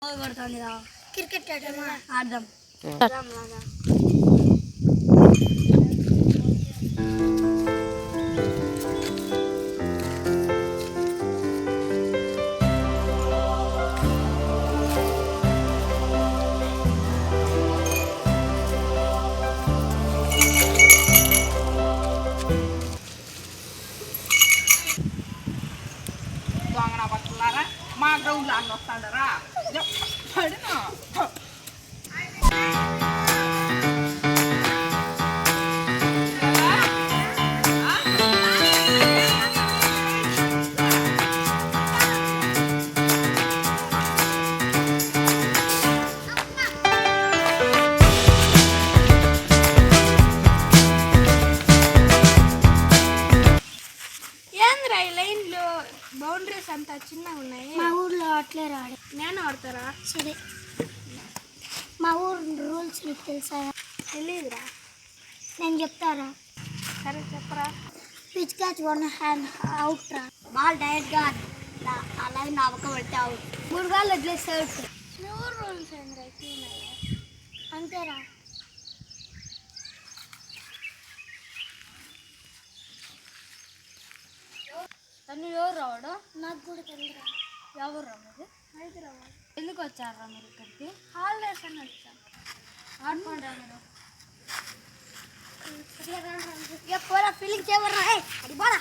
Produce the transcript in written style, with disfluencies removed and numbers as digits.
Cricket ఆడదాం. దొంగన పట్టులారా మా ground లాగా వస్తాడరా పడినా ఏంద్రా ఈ లైన్లో బౌండరీస్ అంతా చిన్నగా ఉన్నాయి. మా ఊర్లో అట్లే రాడు. నేను ఆడతారా? సరే, మా ఊరు రూల్స్ నీకు తెలుసా? తెలీదురా. నేను చెప్తారా? సరే చెప్పరా. పిచ్ క్యాచ్ 1 హ్యాండ్ అవుట్ రా. బాల్ డైరెక్ట్గా అలాగే నా పక్క పడితే అవుట్. 3 బాల్ వదిలేస్తే అవుట్. మీ ఊరు రూల్స్ ఏంద్రా? అంతేరా. తను ఎవరు రావడం? నాకు కూడా తెలియదురా. ఎవరు రావదు? హైదరాబాద్. ఎందుకు వచ్చారా మీరు ఇక్కడికి? హాలిడేస్ అని వచ్చాను. ఆడుకోండి మీరు. పోరా ఫీలింగ్ చేయబడరా. అది బాగా